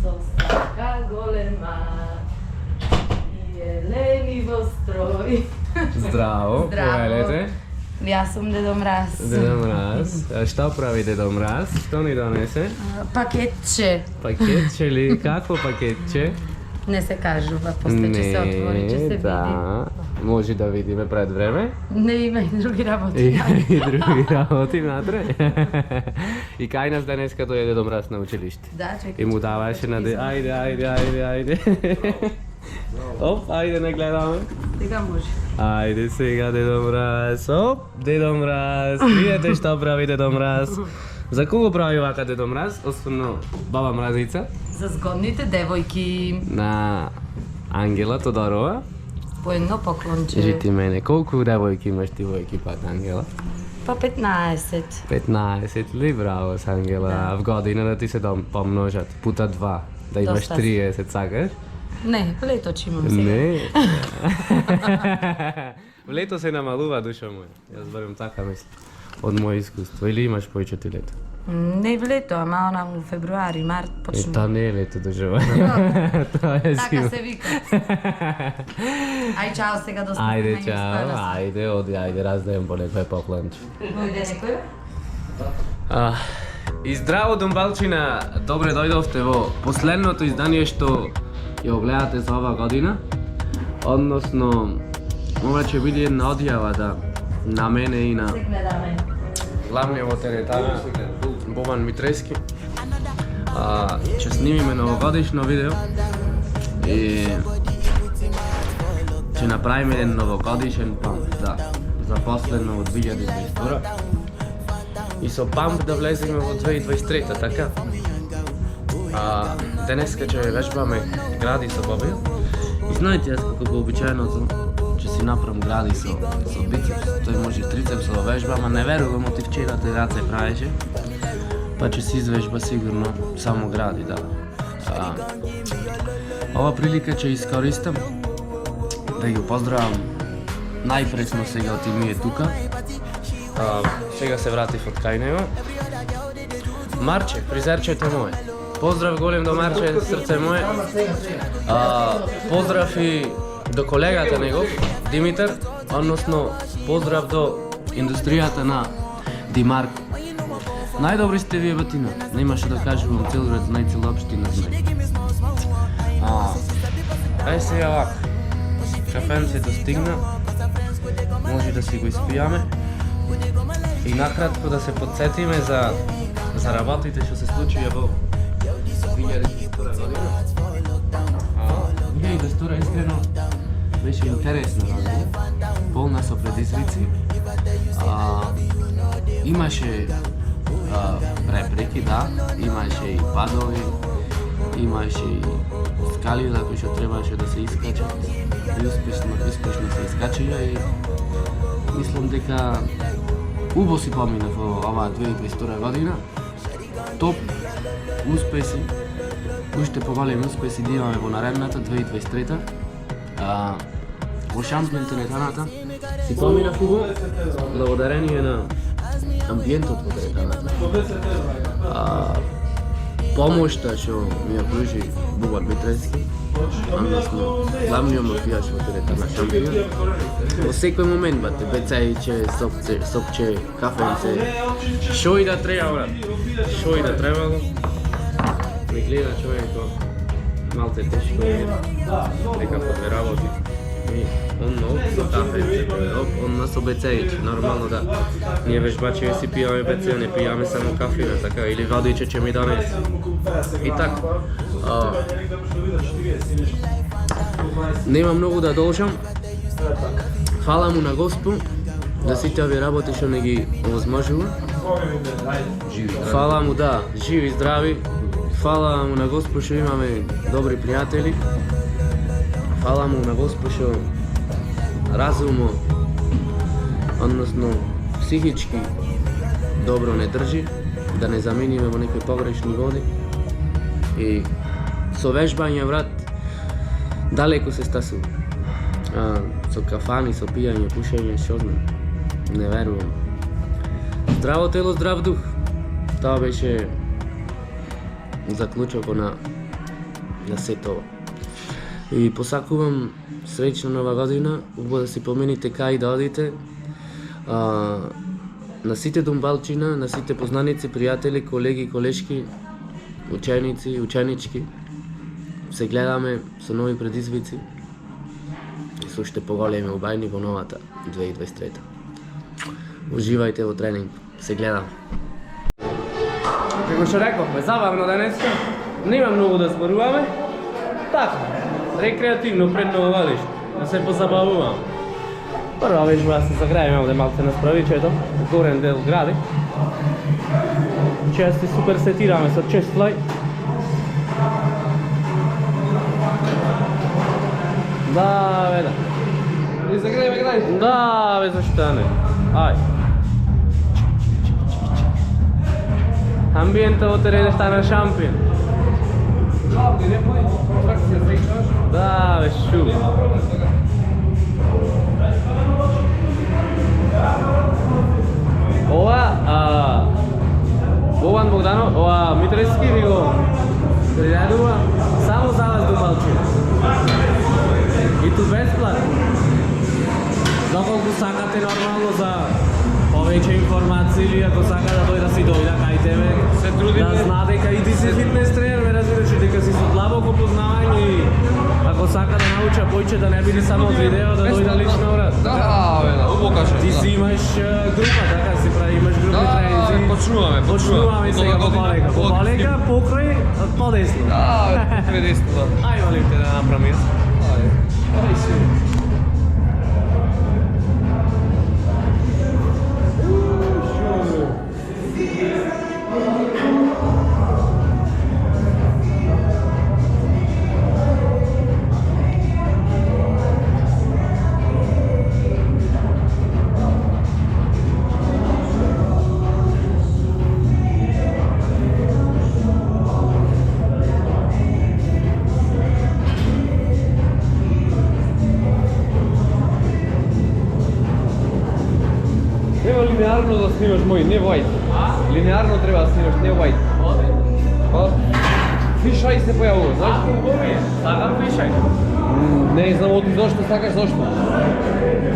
Така голема и е лениво строи. Здраво, повелете. Јас сум Дедо Мраз. Дедо Мраз. А што прави Дедо Мраз? Што ни донесе? Пакетче. Пакетче ли? Какво пакетче? Не се кажува, после ќе се отвори, ќе се да. Може да видиме пред време. види. Не има и други работи. И други работи натре. И кај нас денеска тој Дедо Мраз на училиште. Да, чекай. И му даваше на ајде. Оп, ајде не гледаме. Сега може. Ајде сега Дедо Мраз. Оп, Дедо Мраз. Видете што прави Дедо Мраз. За кого прави вака Дедо Мраз? Освено баба Мразица. За згодните девојки. На Ангела Тодорова. По едно поклонче. Кажи ти мене, колку девојки имаш ти во екипата, Ангела? Па 15. 15 ли? Браво с Ангела. Да. В година да ти се помножат. Пута 2. Да имаш Доста. 30, сакаш? Не, лето че имам сега. Не. В лето се намалува, душа моја. Јас барем така мислам. Од моје искуство. Или имаш повеќе ти лето? Не в лето, ама она у февруари, март почнува. Тоа не е лето, душа моја. Тоа е Така зима. се вика. Ај чао сега до Ајде, чао. Ајде, оди, ајде, раздаjem по некој поклонче. Дојде некој? И здраво Домбалчина, добре дојдовте во последното издание што ја гледате за ова година. Односно, ова ќе биде една одјава на мене и на Се гледаме. главниот во теретана, Бован Митрески. Ќе снимиме новогодишно видео и ќе направиме еден новогодишен памп за последно во 2022. И со памп да влеземе во 2023, така? Денеска ќе вежбаме гради со Боби. И знаете, јас како вообичаеното ќе си направам гради со бицепс, тој може трицепс да вежба, ама не верувам, оти вчера тој раце правеше. Па ќе си извежба сигурно само гради, да. Ова прилика ќе искористам да ги поздравам најпресно сега од Имие тука. Сега се вратив од кај него. Марче, фризерчето мое. Поздрав голем до Марче, срце мое. Поздрав и до колегата негов, Димитар, односно поздрав до индустријата на Димарко. Најдобри сте вие батина, немаше да кажувам цел град, најцела општина знае. Ај сега вака, кафенцето стигна, може да си го испијаме и накратко да се подсетиме за работите што се случија во 2022 година. 2022 искрено беше интересна година, полна со предизвици. Имаше препреки, да, имаше и падови, имаше и скали на кои што требаше да се искачат и успешно се искачија и мислам дека убаво си помина во оваа 2022 година. Топ успеси, уште поголеми успеси да имаме во наредната 2023-та. Во шампион теретаната си помина убаво благодарение на амбиентот во теретаната. Помошта што ми ја пружи Бубар Митрески, односно главниот мафијач во теретана шампион. Во секој момент, бате, бецајче, сокче, кафенце, шо и да треба, брат, шо и да требало. Ми гледа човеко, малце тешко е, дека подле работи. И он кафенце, он нас обецајче, нормално да. Ние вежбачи си пијаме бецеја, не пијаме само кафина, така, или водиче ќе ми донесе. И така, нема многу да должам. Фала му на Господ за сите овие работи што не ги овозможува. Фала му, да, живи, здрави. Фала му на Господ што имаме добри пријатели. Фала му на Господ што разумо, односно психички добро не држи, да не замениме во некои погрешни води. И со вежбање, брат, далеку се стасува. Со кафани, со пијање, пушење, што знам, не верувам. Здраво тело, здрав дух. Тоа беше заклучокот на за се тоа. И посакувам среќна нова година, убаво да си помените кај да одите. На сите домбалчина, на сите познаници, пријатели, колеги, колешки, ученици, ученички, се гледаме со нови предизвици и со уште поголеми убајни во новата 2023. Уживајте во тренинг, се гледам. Како што рековме, забавно денеска, нема многу да зборуваме, така, рекреативно пред новогодишно, да се позабавувам. Прва вежба да се заграјаме овде малце на справичето, горен дел гради. Чести супер сетираме со чест флај. Да, бе, да. И загреме гради. Да, бе, зашто не? Ај. Амбиента во терен стана шампион. Славни, не пој. Как се среќаш? Да, бе, шу. Ова, Богдан Богданов, ова Митрески ви го приредува само за вас домалче. И ту бесплатно. Доколку сакате нормално за повеќе информации или ако сака да дојда си дојда кај тебе, Се трудиме. да зна дека и ти си фитнес тренер, ме разбираш, и дека си со длабоко познавање и ако сака да науча поиќе да не биде само од видео, да дојде лично врат. Да, бе, да, убаво каже. Ти си имаш група, така си прави, имаш групни тренинзи. почнуваме. Почнуваме сега по полека. По полека, покрај, подесно. Да, бе, предесно, да. Ај, молим те да направам јас. Ај си. Треба линеарно да снимаш мој, не white. Линеарно треба да снимаш, не white. Па, фишај се појавува, знаеш? Сакам пишај. Не знам оти зашто сакаш, зашто.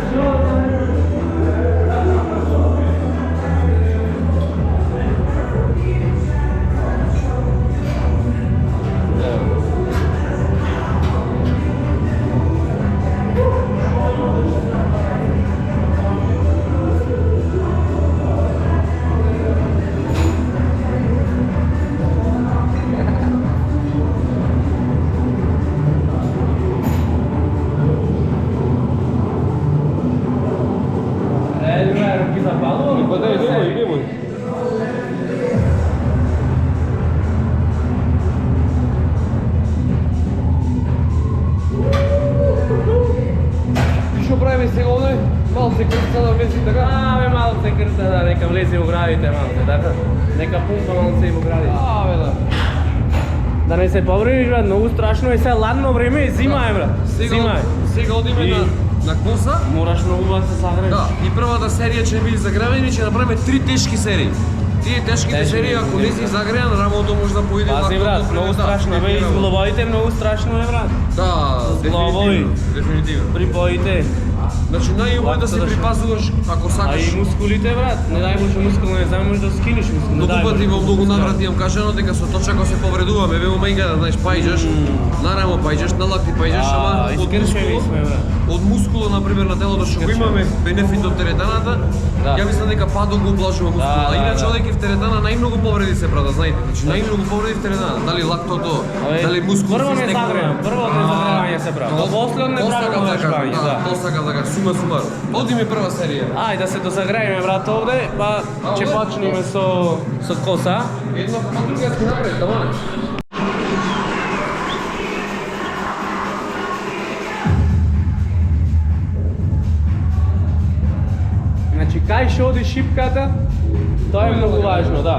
Па дај, немој. И што правиме сега овде? Малце крца да влези, така? Бе, малце крта, да, нека влезе во градите малце, така? Нека пумпа малце и во градите. Бе, да. Да не се повредиш, брат, многу страшно е, сега ладно време е, зима е, брат. Зима е. Сега одиме И- на коса. Мораш многу да се сагрееш. Да, и првата серија ќе биде загревени, ќе направиме 3 тешки серии. Тие тешките Тешки серии, ако не си загреан, рамото може да поиде Пази, брат, многу страшно, бе, изглобовите многу страшно е, брат. Да, Зглобови. дефинитивно. Припоите. Значи најубаво е да се Лакто да се- припазуваш ако А сакаш. и мускулите, брат, не дај Боже мускул, не знам, може да скинеш мускул. не Многу дај пати Боже. во многу наврати имам кажано дека со точка ако се повредуваме, ве ума да знаеш пајџаш, нарамо пајџаш, на лакти пајџаш, ама од искршени мускулот, сме, брат. од мускулот на пример на телото што го имаме бенефит од теретаната, Да. ја мислам дека падот го облажува мускулот. А да, иначе да. одејќи в теретана најмногу повреди се прават, знаете. Значи најмногу повреди в теретана, дали лактото, дали мускул Прво не стегнува. загревам, прво не загревање се прави. После не правим вежбање, да. Тоа сакам да кажам, сума сумаро. Одиме прва серија. Ај да се дозагрееме, брат, овде, па ќе овде? почнеме со коса. Едно па друга ќе напред, тамане. Значи, кај ќе оди шипката, тоа е многу важно, да.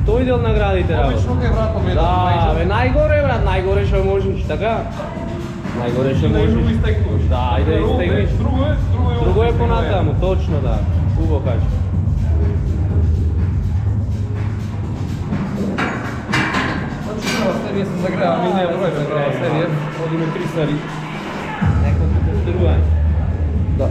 Тој дел наградите работа. Обично кај вратом е Да, бе, најгоре, брат, најгоре што можеш, така? Најгоре што можеш. истекнуваш. Да, ајде да истегнеш. Друго е понатаму, точно да. Убаво кажа. Значи, prva serija se zagreva, mi nema broj zagreva serije, ovdje imaju 3 serije. Neko druga. Da.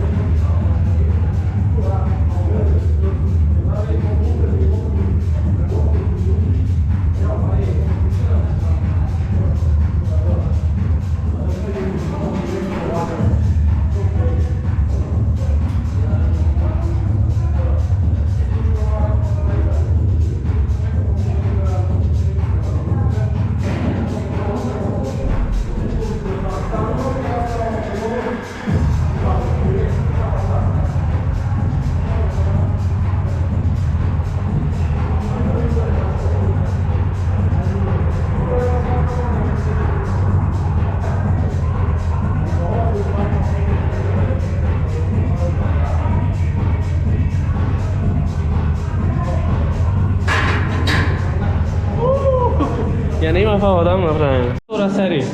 Ja ne imam pa odavno napravljeno. Vtora serija.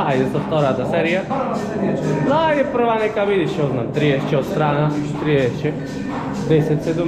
Ajde sa vtorata serija. Da, ajde prva neka vidiš, ja znam, 30 od strana, 30, 10-17.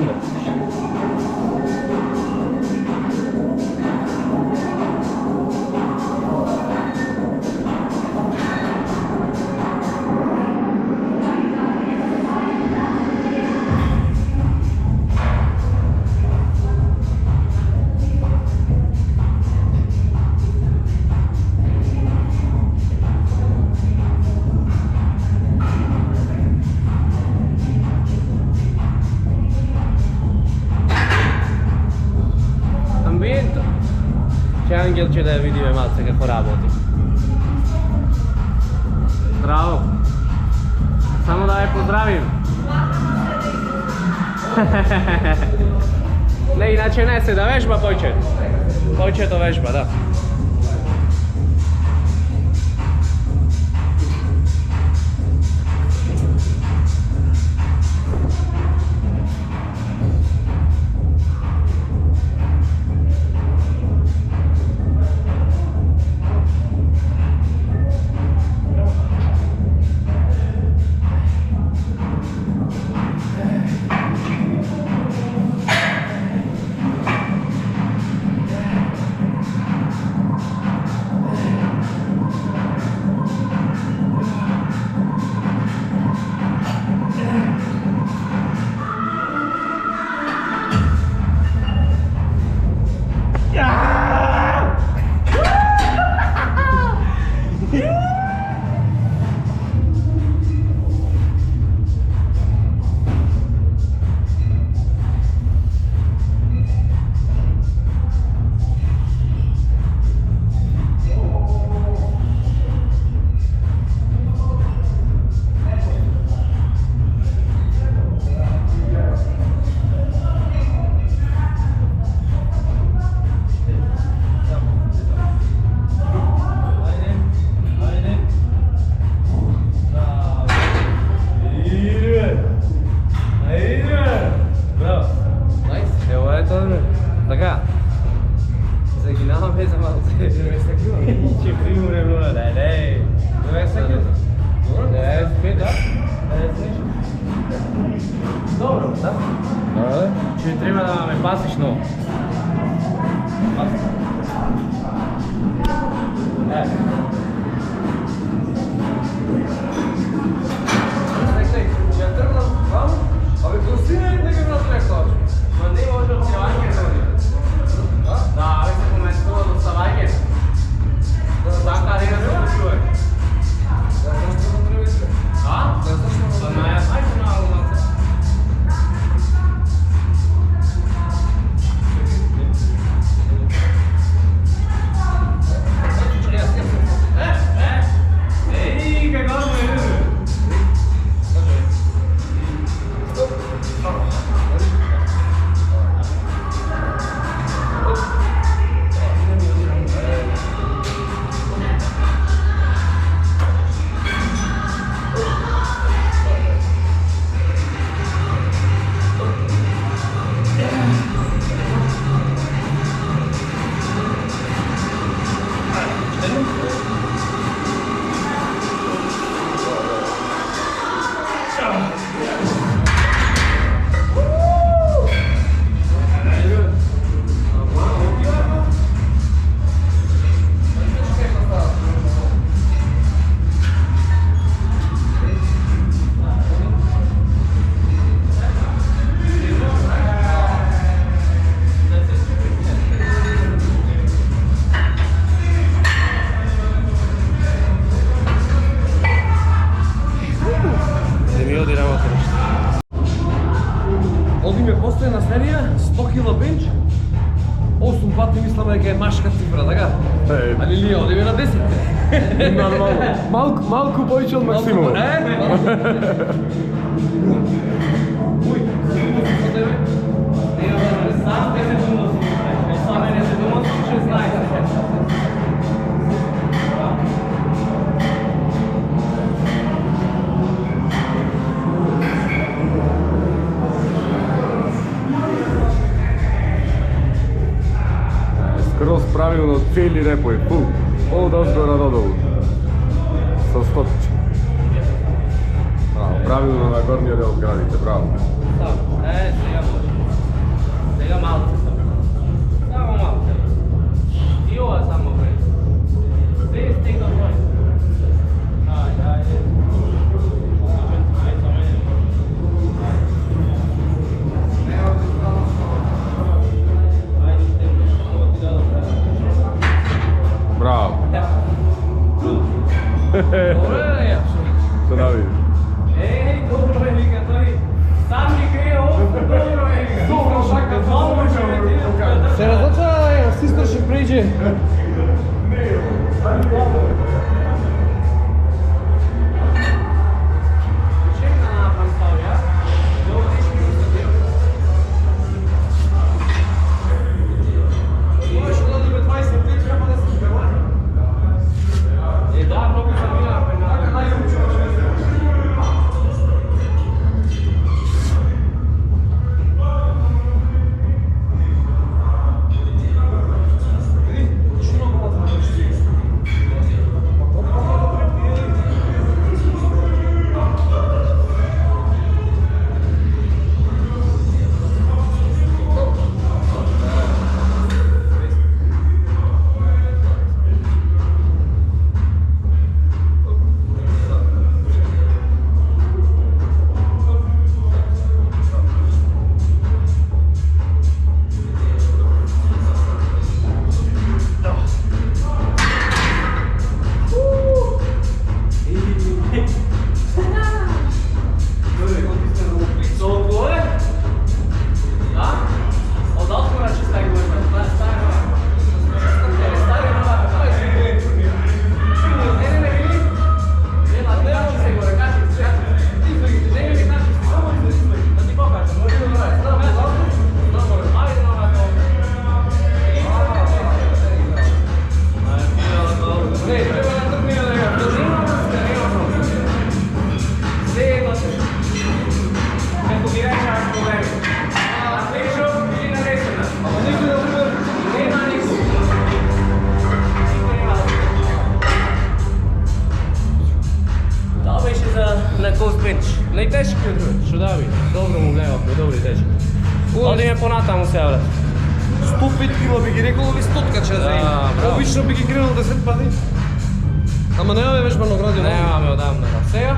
C'è anche il CD video e mazze che poraboti. Bravo. Samo da je pozdravim. Ne, inače ne se da vežba pojče. Pojče to vežba, da. Така. Загинавам без малце. Че примуре броля, дай. Добре сега. Добре, спи, да. Добро, да? Добре. Че трябва да ме пасиш много. Ja trgam vam, ali gostine nekaj razlekao. Ma ne može od Slavajke zoni. Da, ali se komentovalo do Slavajke. Taka arena se počuje. Zašto vam treba sve? A? Zašto vam Pa ne, ajde malo na se. Ej, kako me ljubi. цифра, така? Али ние одиме на 10. Нормално. Малку повеќе од максимум. Скроз правилно цели репои. Подозгора додолу. Со стотиче. Браво, правилно на горниот дел градите, браво. Сега може. Сега малце само малце. И ова само бре. Се стига број. Ајде. Браво. Што да видиш? Добро е, вика тој. Сам ми крие овде, добро е. Добро шака, добро е. Се разлучава да ја систер ще приđe. Најтешки што да ви, добро му гледавме, добри тешки. Одиме понатаму се, брат. 105 кила би ги рекол, ови 100 че за браво. обично би ги кренал 10 пати. Ама немаме веќе награди. Немаме одамна. Сега?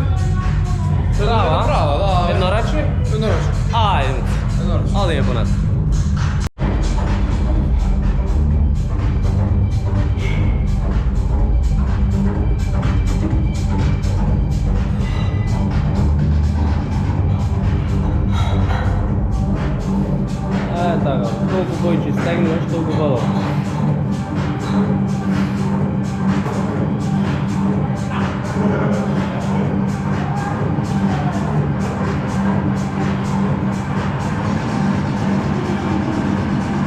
Права, да. Еднорачни? Еднорачни. Ајде. Еднорачни. Одиме понатаму. Така, толку којче стегнеш, толку подобро.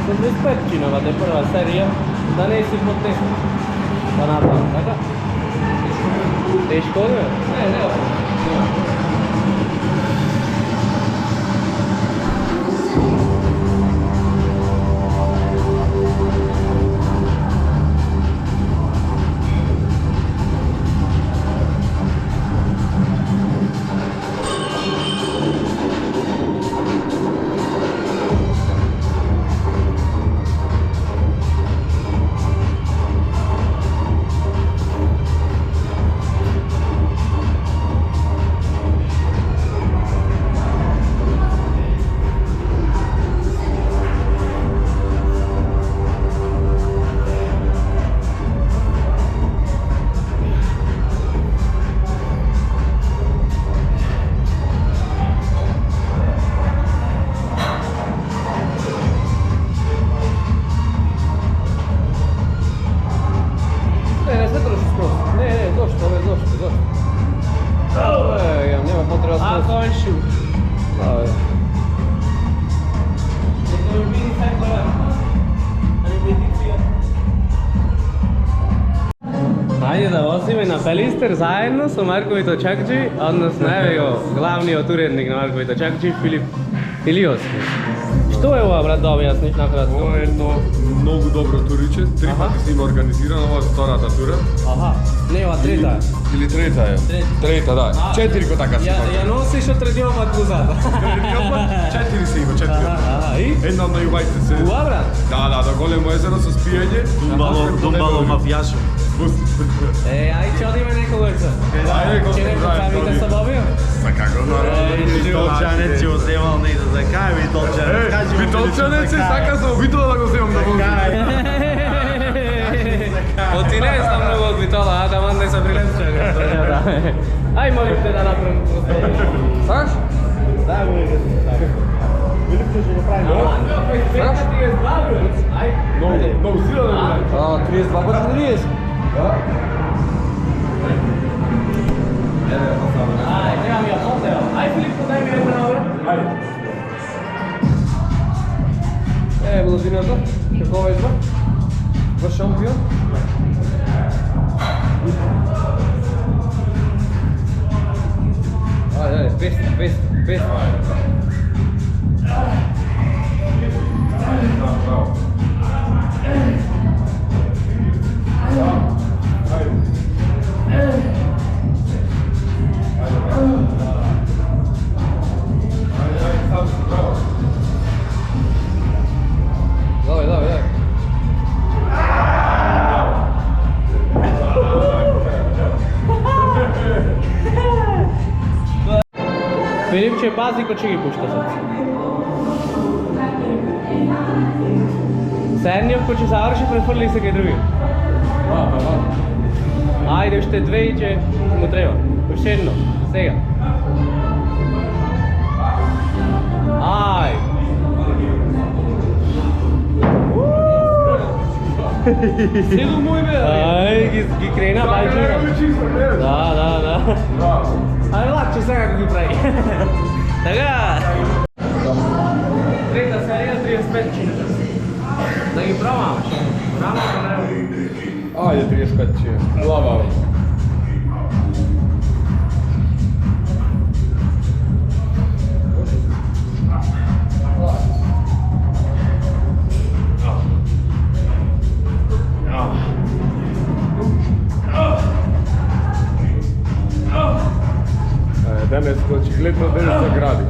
Со 25 чиновата е прва серија, да не си под 10. Да натаму, така? Тешко ли? Не. Ciu. Dai. Ajde da vozimo na Pelister zajedno sa Markovito Čakđi, odnosno evo glavni od urednik na Markovito Čakđi, Filip Iliovski. Što je ova, brat, da objasniš na hrvatskom? Ovo je jedno mnogo dobro turiće, tri Aha. pati s njima organizirano, ova je втората тура. Aha, ne ova treta. Или трета е. Трета, да. Четири го така си. Ja nosiš od trediopat uzada. Четири се има, четири. Aha, i? Една на југајте се. Ua, brat? Да, до големо езеро со спијање. Dumbalo mafijašo. Aj će od ime nekog vrca. Ајде, го Će neko pravite sa Bobijom? Sa како Vitolčanec je uzemao ne za kaj Vitolčanec. Витолчанец е, сака за обитола да го земам да возим. O ti ne znam mnogo od Vitola, a da vam ne sa Brilemčega. Aj, molim te da napravim prostoriju. Саш? Da, mu je Filipče će ga pravi. Znaš? Ti je zdravljuc. Aj, Много сила да го A, 32 godina 30. Aj, treba mi ja foteo. Aj, Filipko, daj mi jedno na ove. Блажината, какова изба? Ваш шампион? Ajde, 500. Давай. Filipče, pazi ko će gi pušta sad. Sednijom ko će završiti, pretvorili se kaj drugi. Ajde, ošte dve i će mu treba. Još jedno, sega. Aj! Силу мой бе! Aj, gi krena bajčina. Da. Aj, lakše sve kako gi pravi. Така! Treta serija, 35 čini. Da gi probamo. Rano to nema. Ајде 35 ќе. Глава. Денес очигледно ден се гради.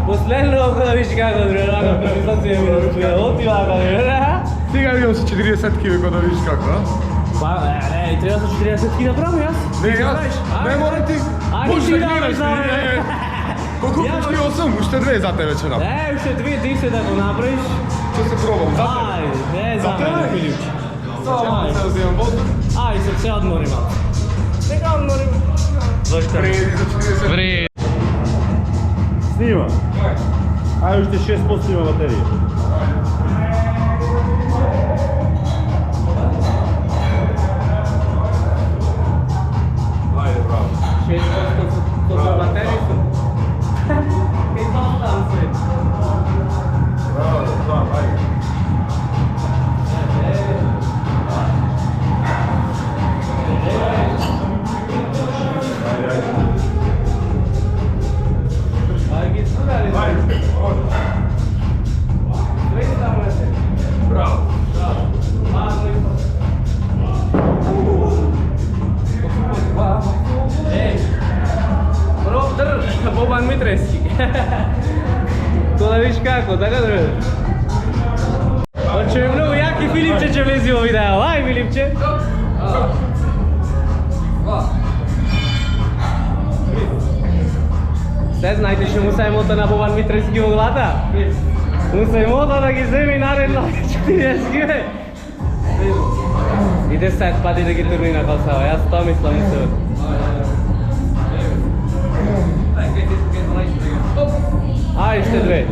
Последно ako da viš kako drugano previzacije mi otiva kako ne? Сега имам се 40 кг да видиш како, а? Pa ne, treba sam 40 kg pravim jas. Не, јас, не мора ти. Можеш да гледаш, Колку пушти 8, уште две за тебе ќе направам. Ne, ušte 2 da го направиш. Ќе се пробам, за тебе. Aj, ne za mene Filipče. Само се вземам воздух. Aj, se odmori malo. Neka odmori. Преди за 40. Snima. Ajde, ošte 6% ima baterije. Ајде, браво. 6% to za batericu. Kaj to tam sve? Браво, сам, ајде. Aj, gi surali. Ајде. Sve si tamo na sebi. Браво. Važno i to. Ej, drž, Boban Mitreski. To da viš kako, tako drž. On će mi mnogo jaki Filipče će vlezi ovo video, aj Filipče. Sve znajte še mu se mota na Boban Mitreski oglata? Mu se mota da gi zemi naredno 40 kg. I 10 pati da gi turni na kalsava, ja to mislim mu se. Aj, ešte dve.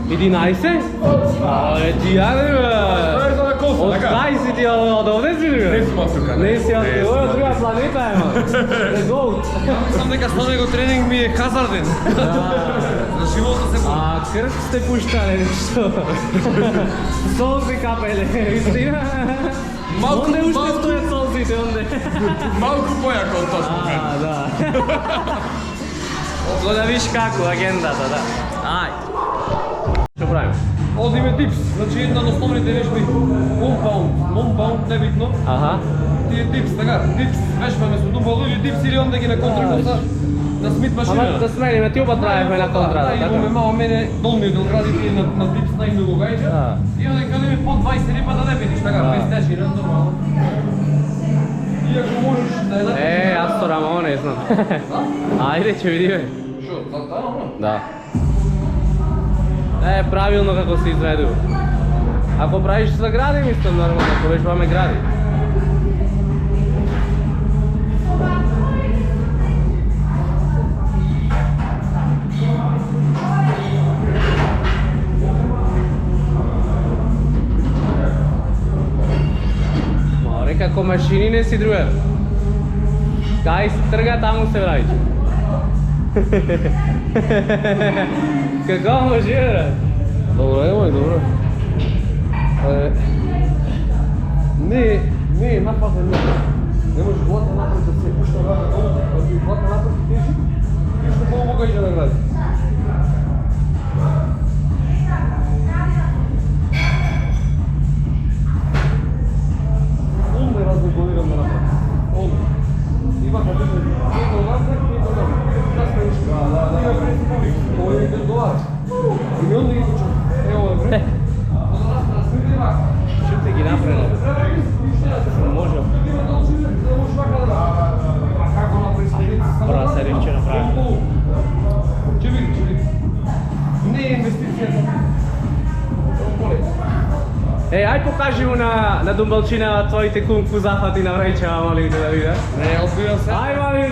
Vidi najse? Ale ti ja od kaj si ti od ovde si? Nisam od tuka. Nisi od tuka, ovo je druga planeta je man. The goat. Sam neka nego trening mi je hazarden. Za života se bojim. A krv ste puštali nešto? Solzi kapele, istina? Onda učestvuje solzite onda. Malko pojako od to smo. A, da. Da viš kako, agenda, da. Aj. Što pravimo? Ovdje ime dips, znači jedna od osnovните vježbi compound, nebitno. Aha. Ti je dips, така, dips, vježbаме su dumbbell ili dips ili onda gi na kontra na Smith mašina. Ама да смениме, ти оба правихме на контра, да, така? имаме мало мене долниот дел радите на dips најмногу гајча. И onda kad ime под 20 репа да не бидиш, така, без тежина, нормално. Иако можеш да е аз то рамо не знам. Ајде, ќе видиме. Шо, затано? Да. Правилно како се изведува. Ако правиш за гради, мислам нормално, ако вежбаме гради. Како машини не си друга. Кај се трга, таму се враќа. Како може, бре? Добро, evo dobro. Не, нападне не. Не може глата напред да се пушта врага долу, ако ти глата напред тежи, и што по-могајќа да гради. Онде разликувам да направам. Онде. Има како да едно назад, едно назад. Да, ова е $1. И ми онде ги почнам. Ево е бре. Ще ги направим. Може. Прва серия ще направим. Ще види. Не е инвестиция. Ај покажи му на думбалчина твоите кунг-фу захвати на враќа, молим те да вида. Не, одбивам се. Ај, молим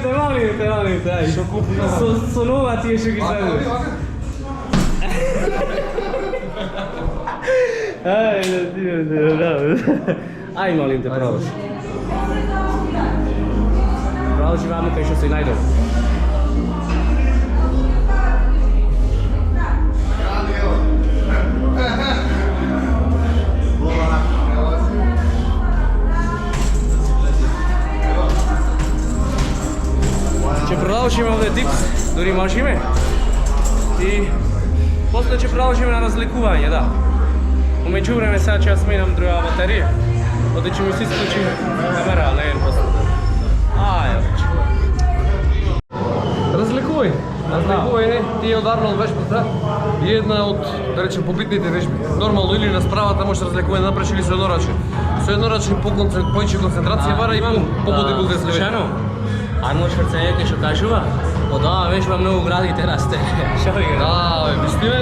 те, ај. Шо кунг-фу захвати? Со нова тие што ги следуваш. Ај, да ти ај, молим те, продолжи. Продолжи ваму кај што си најдобар. Ќе продолжиме овде дипс, дори можеме. И после ќе продолжиме на разликување, да. Умеѓу време сега ќе ја сменам друга батерија. Оде ќе ми се исклучи камера, не е после. Ај, Разликувај, не, ти е од Арнолд вежбата и една од, да речем, побитните вежби. Нормално или на справата можеш разликувај да направиш или со еднорачни. Со еднорачни поише концентрација вара и пободи да се слушано, Арнолд Шварценегер што кажува, од оваа вежба многу градите расте. Што ви кажа? Да, бе, мислиме,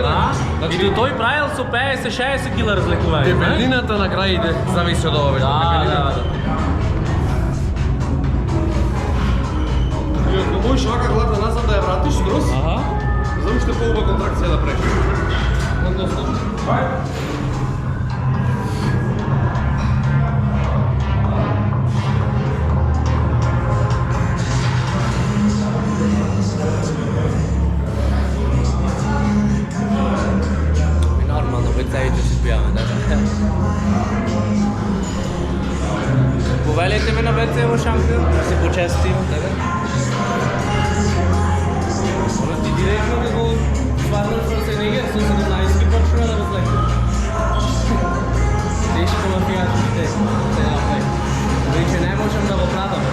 Значи, и тој правил со 50-60 кила разликување. дебелината на краите зависи од оваа вежба. Да. И ако можеш вака главата назад да ја вратиш скроз, за уште поубава контракција да правиш. Односно. Нормално, бецајите се спијаме, да. Повелите ме на БЦ-во шампион, да се почестим, така? Ти директно како Арнолд Шварценегер со 17 почна да разликува. Тешко мафијачите се направи. Веќе не можам да го пратам.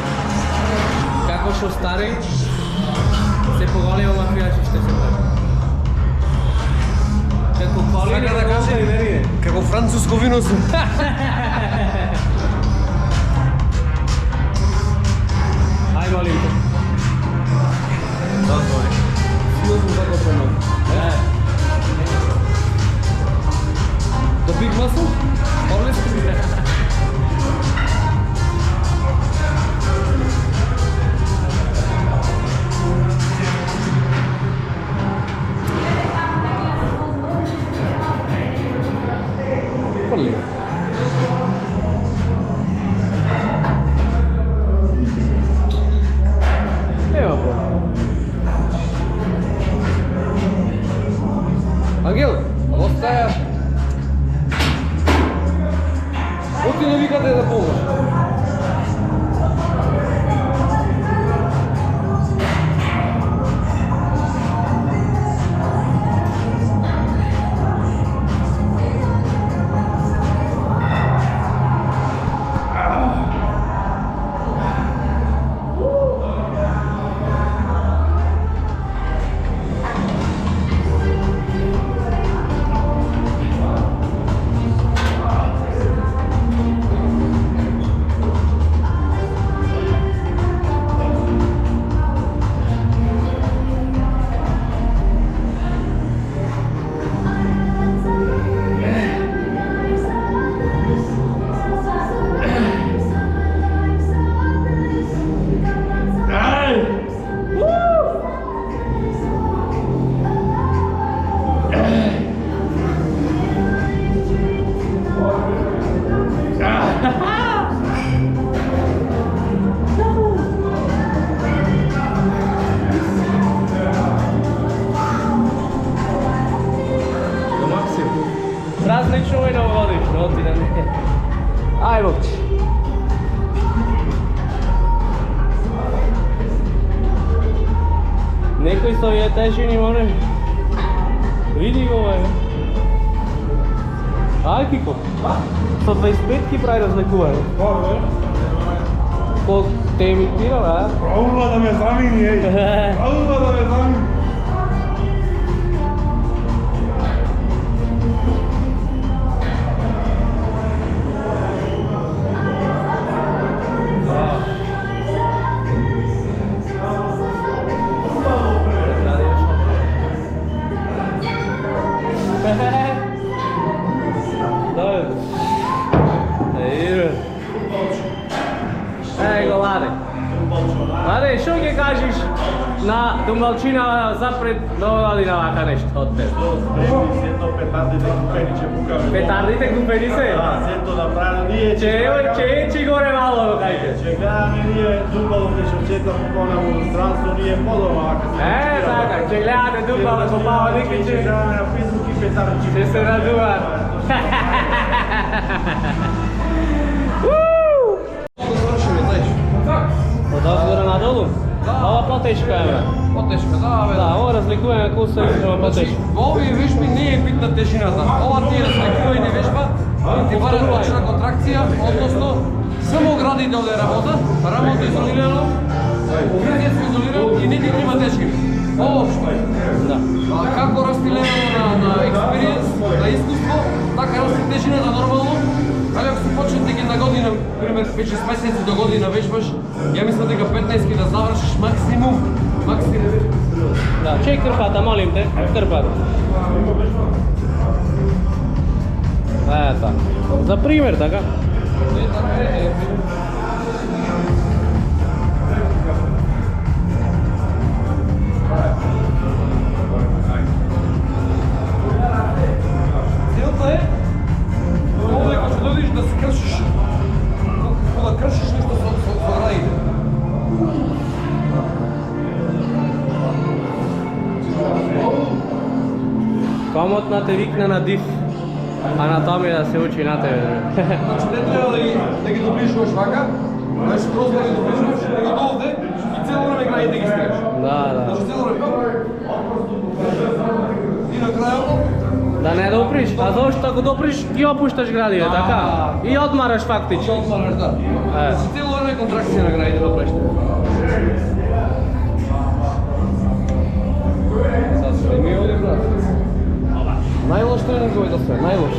Како што стари, се поголема мафијачи ще се прави. Како коли Сака да каже, како француско вино се. Ај, молим те. Дозволи. Силно така помам. The big muscle? Honestly. Gorliga. Nema po. Ангел, оставя. Оти не викате да помогаш. Praznično i novogodično, oti da ne. Ajmo ti. Nekoj sovjetešini more. Vidi ga ovaj. Aj Kiko. 125 pravi razlikujejo. Ko te imitirala, a? Pravila da me zamini, ej. Pravila da me zamini. Ej go, Lade. Lade, što ke kažeš na Dumbalčina zapred Novodalina ovaka nešto od tebe? Sjetno petardite kupeniće pukave. Petardite kupenice? Da, sjetno napravljeno nije. Če ići gore malo, kajte? Če gledam nije Dumbalo nešto četam kupona u stranstvu nije podobno ovako. Tako, če gledate Dumbalo kopao Nikiće, Če gledam na Facebook i petardići. će se raduvat. Od ozgora na dolu? Ova plateška je, bre. Потешка, да, бе. Da, ovo razlikuje kako se izgleda Значи, plateška. во овие вежби не е битна тежината. Ова ти е разликување вежба, ти бара точна контракција, односно само гради дел е работа, рамото изолирано, градијето изолирано и не ти има тежини. Воопшто. Da. Како расти левело на експириенс, на искуство, така расти тежината нормално. Али ако се почне дека на година, пример 5-6 месеци до година вежбаш, ја мислам дека 15 да завршиш максимум. Максимум. Da, ce-i cârpata, molim te? Cârpata. Aia ta. Za primjer, така? Целта е, овде кога ќе дойдеш да се кршиш, да кршиш нешто со граните. Komotna te vikne na div. Anatomija da se uči na tebe. Значи не треба да ги доближуваш вака, значи просто да ги доближуваш, него до овде и цело време граните ги стигаш. Da, da. Значи цело време. И на крајот, Da ne dopriš, a zašto ako dopriš ti opuštaš gradive, така? I odmaraš ќе faktički. отмараш, да. Е. Значи цело време контракција на граните да плеште. Сега ми овде, брат. Најлош тренингови да се, најлош.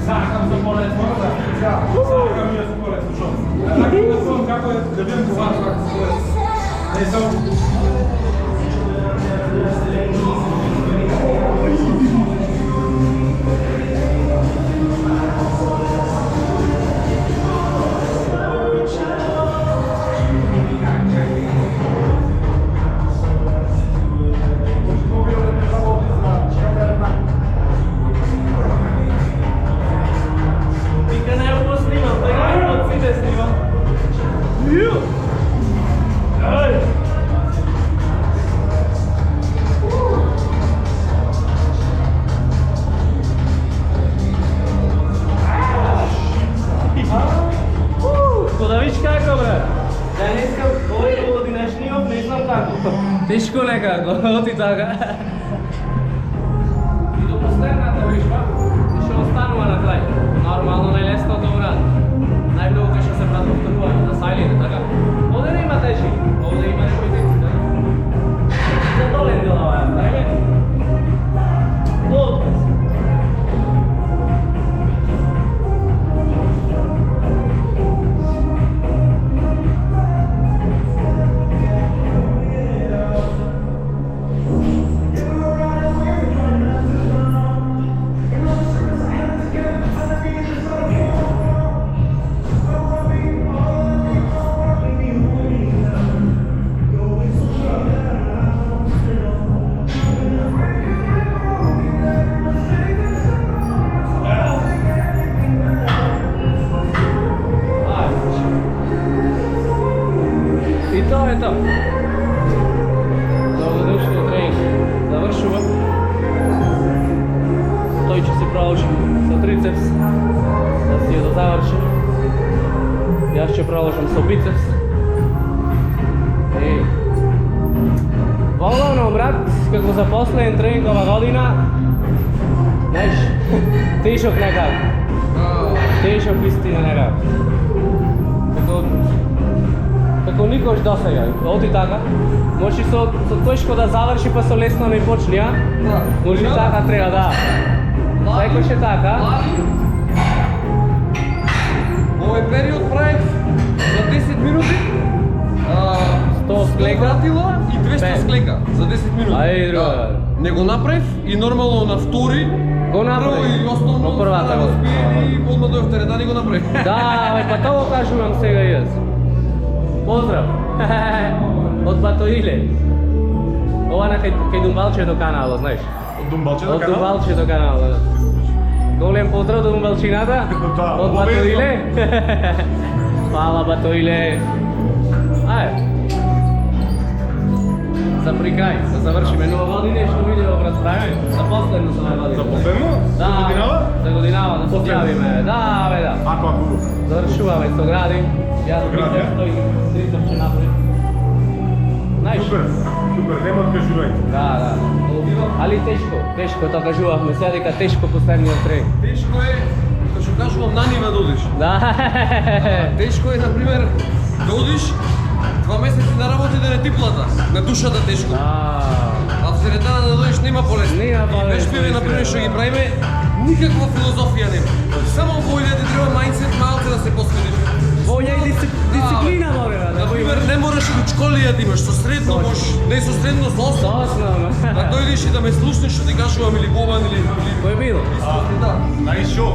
Sakam za polec, sakam je za polec, kako je, da vidim po vas, kako se polec. Ne, samo... Teško nekako, oti taka. I do posternata višpa, i še ostanува na kraj. Normalno najlesno to uradi. Najmnogo kaj še se brati povtorува na sajline, така. Ovdje nema teži, ovdje ima nekoj tici, така. За долен делава, дajme. Отказ. И то е то. Дългодишния тренинг завършва. Той че си продължи с трицепс да си да завърши. И аз ще продължам с бицепс. И Воловно, брат, како започнем тренинг ова година, знаеш, тежок некак. Тежок истина некак. Како никош досега, оти така, може со тешко да заврши па со лесно не почне, а? Може така треба, да. Секој е така. Овој период правев за 10 минути 100 склека вратила и 200 склека за 10 минути. Ај, друга. Не го направив и нормално на втори Го направи. и основно Но првата го. и одма дојав теретан и го направи. Да, бе, па тоа го кажувам сега и јас. Поздрав! Од Батоиле. Ова на кај Думбалче до канала, знаеш? От Думбалче до Од канала? Думбалче до канала, да. Голем поздрав до Думбалчината. Да, Од Батоиле. Фала, Батоиле. Ајде. За при крај, да завршиме нова година и што видео представиме. За последно за нова година. За последно? Да, За годинава? За годинава, да се Последно. јавиме. Да, бе, да. Ако. Завршуваме со гради. Јас Гради, бицеп, тој трицеп ќе направи. Знаеш? Супер, супер, нема откажување. Да, да. Али тешко тоа кажувавме, сега дека тешко последниот тренинг. Тешко е, како што кажувам, на нива да одиш. Да. Тешко е, например, да одиш 2 месеци на работа и да не ти плата. На душата тешко. Да. А в теретана да дојдеш нема полесно. Нема полесно, Вежбиве, например, што ги правиме, никаква филозофија нема. Само војде ти треба мајндсет малце да се посветиш. Волја и дисциплина мора да Например, не мораш и учколија да имаш, со средно можеш, не со средно, со основно. Основно. Да дојдеш и да ме слушнеш што ти кажувам или Бобан или... Кој е било? Да. Знаеш шо?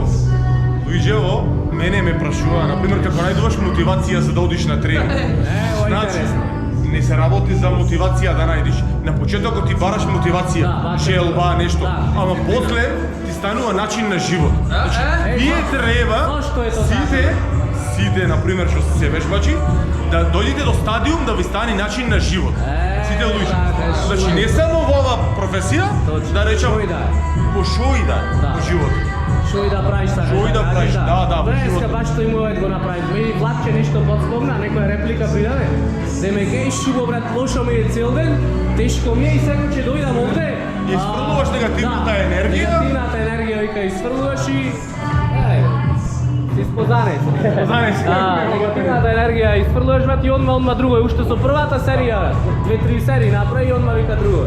Луиджево, мене ме прашува, например, како најдуваш мотивација за да одиш на тренинг. Ова е Значи, интересно. не се работи за мотивација да најдеш. На почетокот ти бараш мотивација, Да, желба, нешто, да. ама после ти станува начин на живот. Значи, вие треба Зошто е тоа сите, например, што се вежбачи, да дојдете до стадиум да ви стане начин на живот. Сите луѓе. Значи, не само во оваа професија, Точно. да речам, Шо и да е. по шо и да е, Да. во живот. Шо и да правиш така? Шо и да правиш, да, во Днеска животот. баш тој мојот го направи. Ми Владче нешто подспомна, некоја реплика придаде. Де ме геј шубо брат, лошо ми е цел ден, тешко ми е и сега ќе дојдам овде. И изфрлуваш негативната енергија. Негативната енергија вика изфрлуваш и Си спозанец. Спозанец. Негативната енергија изфрлуваш брат и одма друго е. Уште со првата серија, 2-3 серии направи и одма вика друго.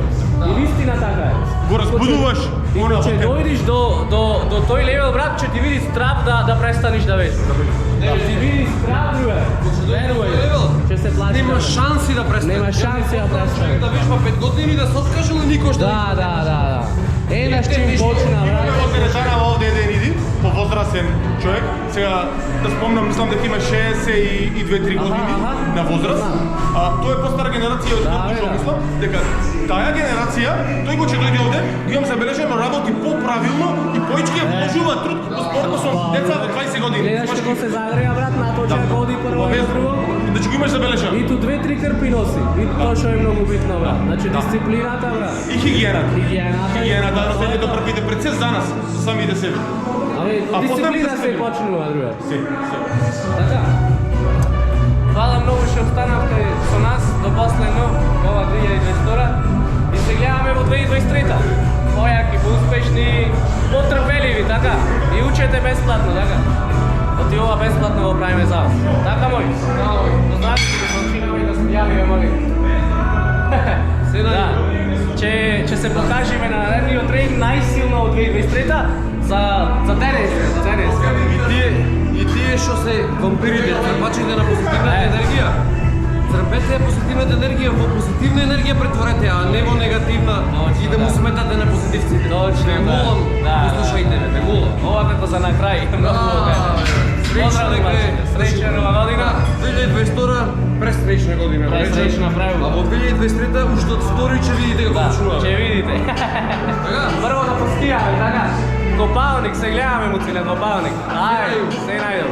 И вистина така е. Го разбудуваш. И Она ќе во дојдеш до тој левел брат, ќе ти види страв да престанеш да веш. Ќе ти види страв друге. Верувај. Ќе се плаче. Нема шанси да престане. Нема шанси да престане. Да вежба 5 години и да се откажал и никош Да. Еднаш чим почна Имаме брат. во теретана овде еден повозрасен човек. Сега да спомнам, мислам дека има 62-3 години на возраст. Тој е постара генерација од што мислам дека таа генерација, тој го че дојде овде, го имам забележено, работи поправилно и поички ја вложува труд во спортот со деца во 20 години. Гледаш како се загреја брат, наточа годи прво и друго. Значи го имаш забележено. И ту 2-3 крпи носи. И тоа што е многу битно брат. Значи дисциплината брат. И хигиената. Хигиената. Да носењето првите пред се за нас, за самите себе. Дисциплина се почнува друга. Се. Така. Хвала многу што останавте со нас до последно ова 2022 и се гледаме во 2023-та. Појаки, поуспешни, потрпеливи, така. И учете бесплатно, така. Оти ова бесплатно го правиме за вас. Така мој. Да знаете дека починаме и да се јавиме мој. Да. Ќе се покажеме на наредниот тренинг најсилно од 2023-та за денес. И тие што се вампирите, трпачите на позитивната енергија. Црпете позитивната енергија во позитивна енергија претворете, а не во негативна и да му сметате на позитивците. Точно, Ве молам, послушајте ме, ве молам. Ова како за на крај. Среќна дека е Среќна нова година. 2022 престречна година. Престречна правилно. А во 2023 уште од втори ќе видите како почнува. Ќе видите. Прво да постијаме, така. Копалник, се гледаме му на копалник. Ајде, се најдем.